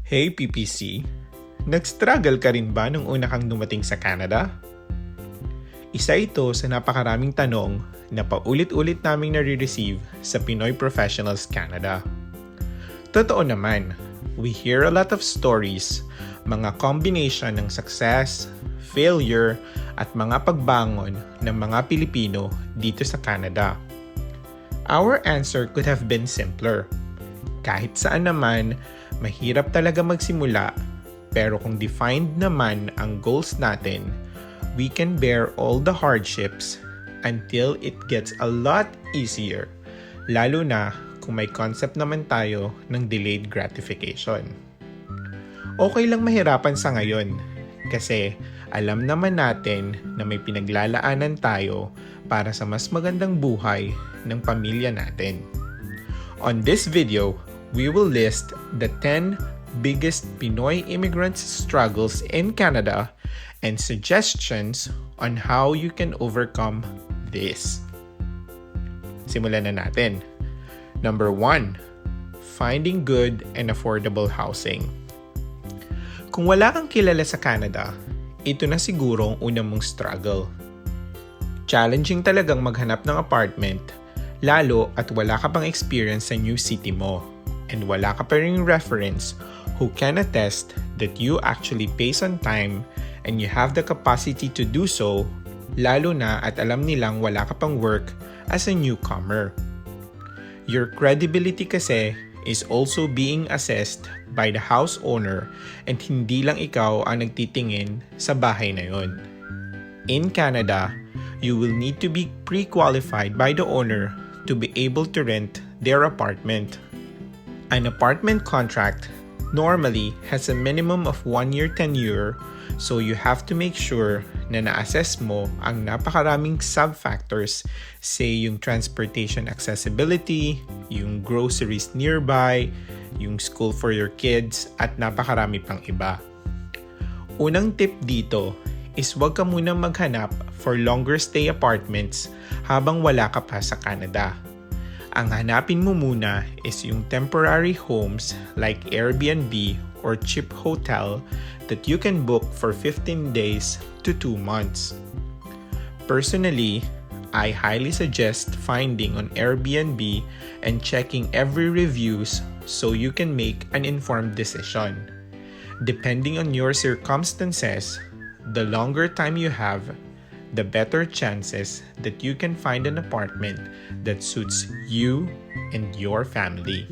Hey PPC, nag-struggle ka rin ba nung una kang dumating sa Canada? Isa ito sa napakaraming tanong na paulit-ulit naming nare-receive sa Pinoy Professionals Canada. Totoo naman, we hear a lot of stories, mga combination ng success, failure, at mga pagbangon ng mga Pilipino dito sa Canada. Our answer could have been simpler. Kahit saan naman, mahirap talaga magsimula, pero kung defined naman ang goals natin, we can bear all the hardships until it gets a lot easier, lalo na kung may concept naman tayo ng delayed gratification. Okay lang mahirapan sa ngayon, kasi alam naman natin na may pinaglalaanan tayo para sa mas magandang buhay ng pamilya natin. On this video, we will list the 10 biggest Pinoy immigrants' struggles in Canada and suggestions on how you can overcome this. Simulan na natin. Number 1, finding good and affordable housing. Kung wala kang kilala sa Canada, ito na siguro ang unang mong struggle. Challenging talagang maghanap ng apartment, lalo at wala ka pang experience sa new city mo. And wala ka pa ring reference who can attest that you actually pays on time and you have the capacity to do so, lalo na at alam nilang wala ka pang work as a newcomer. Your credibility kasi is also being assessed by the house owner and hindi lang ikaw ang nagtitingin sa bahay na yon. In Canada, you will need to be pre-qualified by the owner to be able to rent their apartment. An apartment contract normally has a minimum of 1-year tenure, so you have to make sure na na-assess mo ang napakaraming sub-factors, say yung transportation accessibility, yung groceries nearby, yung school for your kids, at napakarami pang iba. Unang tip dito is huwag ka munang maghanap for longer stay apartments habang wala ka pa sa Canada. Ang hanapin mo muna is yung temporary homes like Airbnb or cheap hotel that you can book for 15 days to 2 months. Personally, I highly suggest finding on Airbnb and checking every reviews so you can make an informed decision. Depending on your circumstances, the longer time you have, the better chances that you can find an apartment that suits you and your family.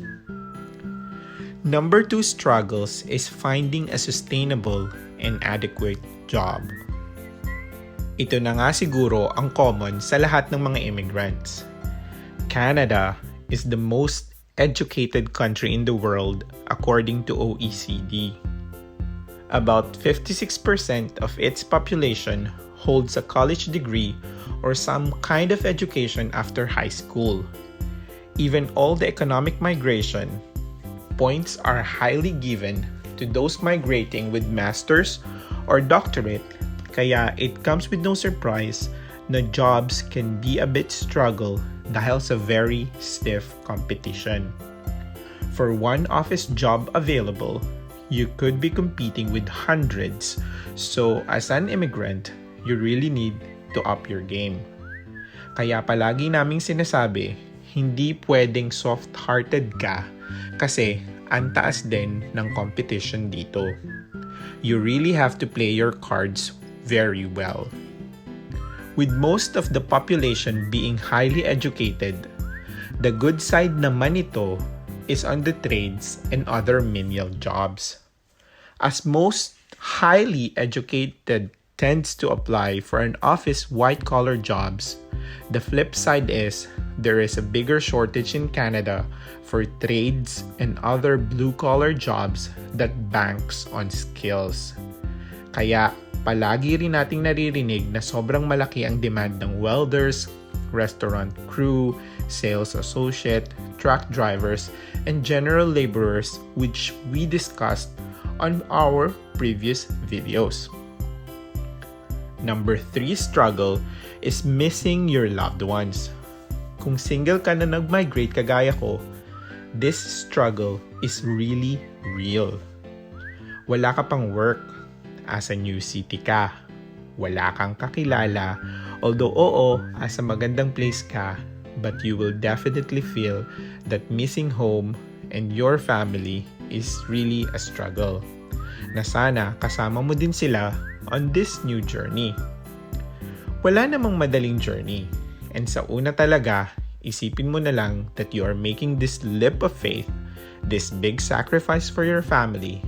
Number 2 struggles is finding a sustainable and adequate job. Ito na nga siguro ang common sa lahat ng mga immigrants. Canada is the most educated country in the world according to OECD. About 56% of its population holds a college degree or some kind of education after high school. Even all the economic migration, points are highly given to those migrating with master's or doctorate, kaya it comes with no surprise na jobs can be a bit struggle dahil sa very stiff competition. For one office job available, you could be competing with hundreds, so as an immigrant, you really need to up your game. Kaya palagi naming sinasabi, hindi pwedeng soft-hearted ka kasi ang taas din ng competition dito. You really have to play your cards very well. With most of the population being highly educated, the good side naman ito is on the trades and other menial jobs. As most highly educated tends to apply for an office white-collar jobs, the flip side is there is a bigger shortage in Canada for trades and other blue-collar jobs that banks on skills. Kaya palagi rin nating naririnig na sobrang malaki ang demand ng welders, restaurant crew, sales associate, truck drivers, and general laborers, which we discussed on our previous videos. Number 3 struggle is missing your loved ones. Kung single ka na nag-migrate kagaya ko, this struggle is really real. Wala ka pang work. Asa new city ka. Wala kang kakilala. Although oo, asa magandang place ka, but you will definitely feel that missing home and your family is really a struggle. Na sana kasama mo din sila on this new journey. Wala namang madaling journey. And sa una talaga, isipin mo na lang that you are making this leap of faith, this big sacrifice for your family,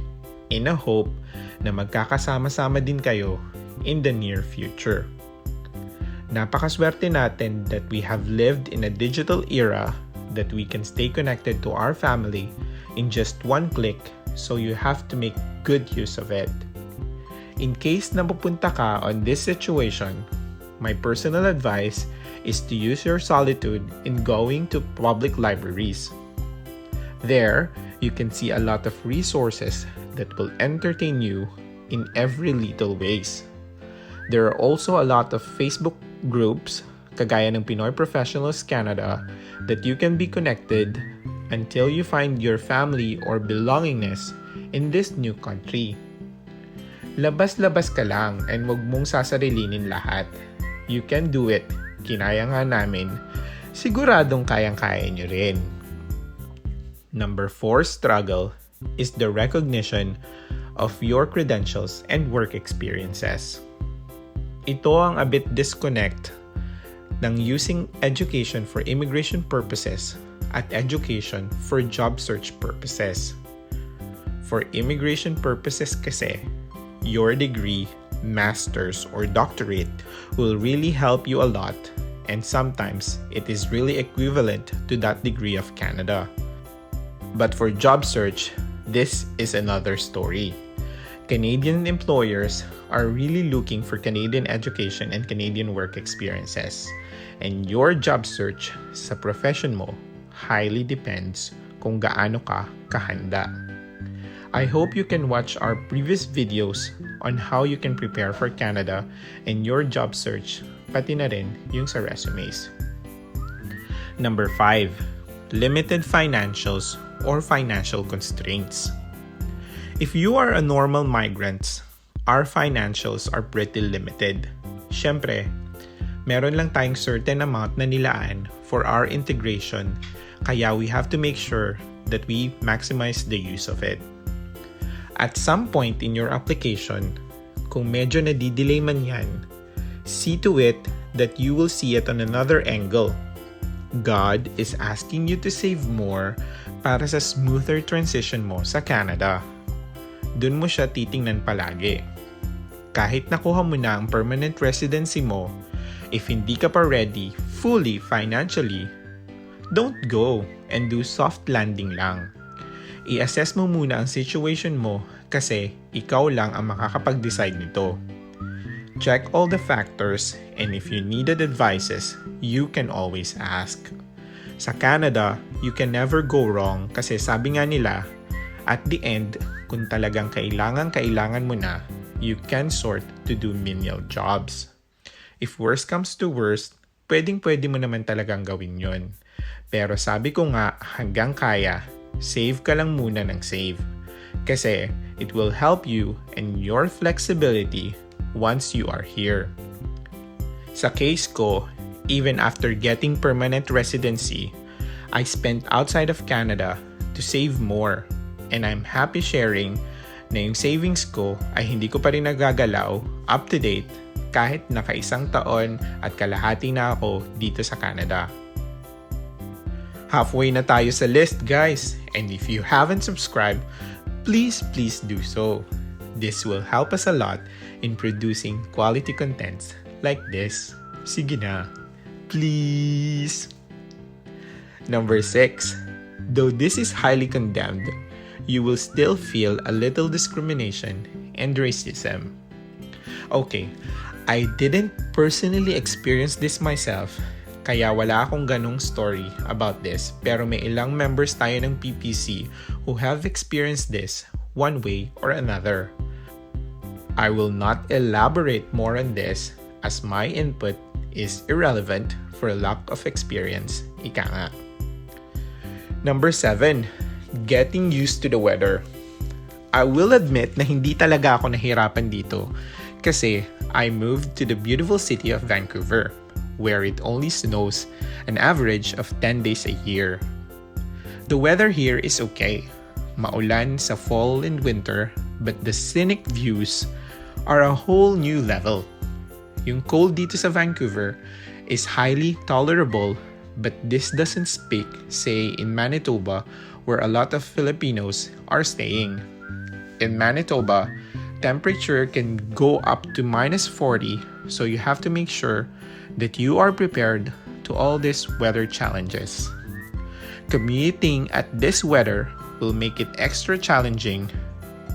in a hope na magkakasama-sama din kayo in the near future. Napakaswerte natin that we have lived in a digital era that we can stay connected to our family in just one click, so you have to make good use of it. In case na pupunta ka on this situation, my personal advice is to use your solitude in going to public libraries. There, you can see a lot of resources that will entertain you in every little ways. There are also a lot of Facebook groups, kagaya ng Pinoy Professionals Canada, that you can be connected until you find your family or belongingness in this new country. Labas-labas ka lang and wag mong sasarilinin lahat. You can do it. Kinaya nga namin. Siguradong kayang-kaya nyo rin. Number 4 struggle is the recognition of your credentials and work experiences. Ito ang a bit disconnect ng using education for immigration purposes at education for job search purposes. For immigration purposes kasi, your degree, master's, or doctorate will really help you a lot, and sometimes it is really equivalent to that degree of Canada. But for job search, this is another story. Canadian employers are really looking for Canadian education and Canadian work experiences. And your job search sa profession mo highly depends kung gaano ka kahanda. I hope you can watch our previous videos on how you can prepare for Canada and your job search, pati na rin yung sa resumes. Number 5, limited financials or financial constraints. If you are a normal migrant, our financials are pretty limited. Siyempre, meron lang tayong certain amount na nilaan for our integration, kaya we have to make sure that we maximize the use of it. At some point in your application, kung medyo nadidelay man yan, see to it that you will see it on another angle. God is asking you to save more para sa smoother transition mo sa Canada. Dun mo siya titingnan palagi. Kahit nakuha mo na ang permanent residency mo, if hindi ka pa ready fully financially, don't go and do soft landing lang. I-assess mo muna ang situation mo kasi ikaw lang ang makakapag-decide nito. Check all the factors, and if you needed advices, you can always ask. Sa Canada, you can never go wrong kasi sabi nga nila, at the end, kung talagang kailangan mo na, you can sort to do menial jobs. If worst comes to worst, pwede mo naman talagang gawin yon. Pero sabi ko nga, hanggang kaya, save ka lang muna ng save. Kasi it will help you and your flexibility once you are here. Sa case ko, even after getting permanent residency, I spent outside of Canada to save more. And I'm happy sharing na yung savings ko ay hindi ko pa rin nagagalaw, up to date, kahit naka-1 taon at kalahati na ako dito sa Canada. Halfway na tayo sa list, guys, and if you haven't subscribed, please do so. This will help us a lot in producing quality contents like this. Sige na, please. Number 6, though this is highly condemned, you will still feel a little discrimination and racism. Okay, I didn't personally experience this myself, kaya wala akong ganong story about this, pero may ilang members tayo ng PPC who have experienced this one way or another. I will not elaborate more on this as my input is irrelevant for lack of experience, ika nga. Number 7, getting used to the weather. I will admit na hindi talaga ako nahirapan dito kasi I moved to the beautiful city of Vancouver, where it only snows an average of 10 days a year. The weather here is okay. Maulan sa fall and winter, but the scenic views are a whole new level. Yung cold dito sa Vancouver is highly tolerable, but this doesn't speak, say, in Manitoba, where a lot of Filipinos are staying. In Manitoba, temperature can go up to -40, so you have to make sure that you are prepared to all these weather challenges. Commuting at this weather will make it extra challenging,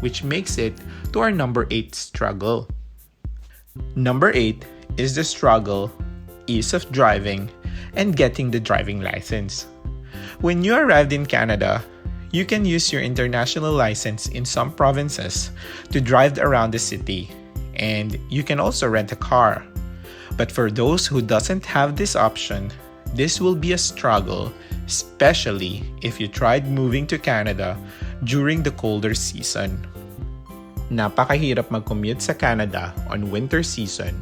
which makes it to our number 8 struggle. Number 8 is the struggle, ease of driving, and getting the driving license. When you arrived in Canada, you can use your international license in some provinces to drive around the city, and you can also rent a car. But for those who doesn't have this option, this will be a struggle, especially if you tried moving to Canada during the colder season. Napakahirap mag-commute sa Canada on winter season,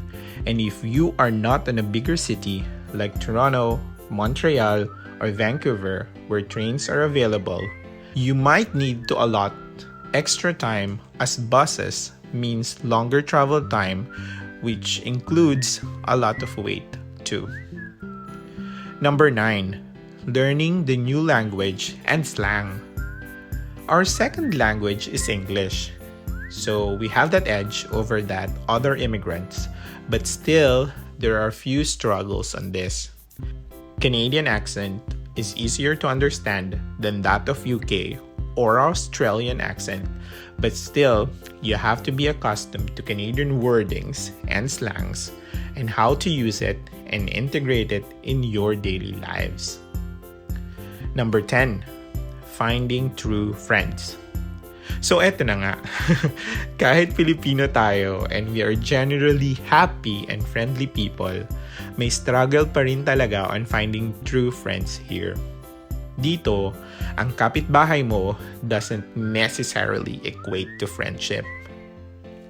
and if you are not in a bigger city like Toronto, Montreal, or Vancouver where trains are available, you might need to allot extra time as buses means longer travel time, which includes a lot of wait too. Number 9, learning the new language and slang. Our second language is English, so we have that edge over that other immigrants, but still there are few struggles on this. Canadian accent is easier to understand than that of UK or Australian accent, but still, you have to be accustomed to Canadian wordings and slangs and how to use it and integrate it in your daily lives. Number 10, finding true friends. So eto na nga, kahit Filipino tayo and we are generally happy and friendly people, may struggle pa rin talaga on finding true friends here. Dito, ang kapitbahay mo doesn't necessarily equate to friendship.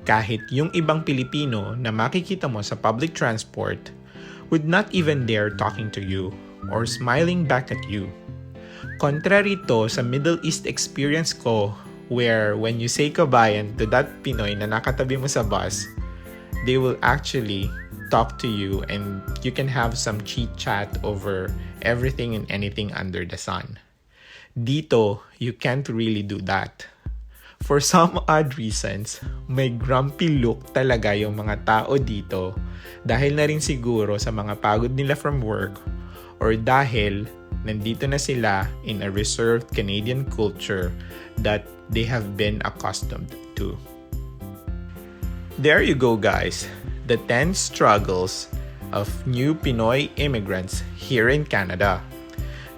Kahit yung ibang Pilipino na makikita mo sa public transport would not even dare talking to you or smiling back at you. Contrary to sa Middle East experience ko, where when you say kabayan to that Pinoy na nakatabi mo sa bus, they will actually talk to you and you can have some chit-chat over everything and anything under the sun. Dito, you can't really do that. For some odd reasons, may grumpy look talaga yung mga tao dito dahil na rin siguro sa mga pagod nila from work or dahil nandito na sila in a reserved Canadian culture that they have been accustomed to. There you go, guys. The 10 struggles of new Pinoy immigrants here in Canada.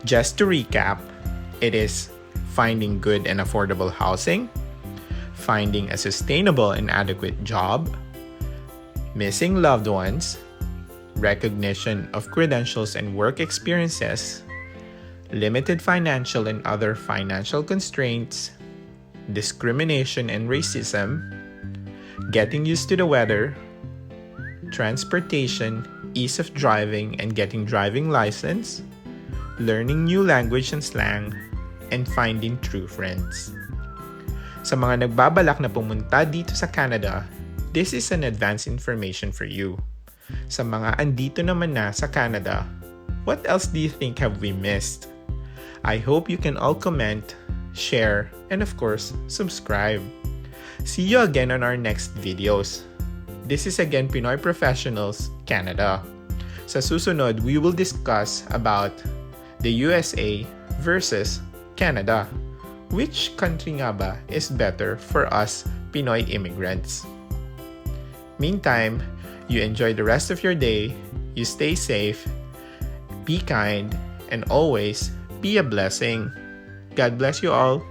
Just to recap, it is finding good and affordable housing, finding a sustainable and adequate job, missing loved ones, recognition of credentials and work experiences, limited financial and other financial constraints, discrimination and racism, getting used to the weather, transportation, ease of driving and getting driving license, learning new language and slang, and finding true friends. Sa mga nagbabalak na pumunta dito sa Canada, this is an advanced information for you. Sa mga andito naman na sa Canada, what else do you think have we missed? I hope you can all comment, share, and of course, subscribe. See you again on our next videos. This is again Pinoy Professionals Canada. Sa susunod, we will discuss about the USA versus Canada. Which country nga ba is better for us Pinoy immigrants? Meantime, you enjoy the rest of your day, you stay safe, be kind, and always be a blessing. God bless you all.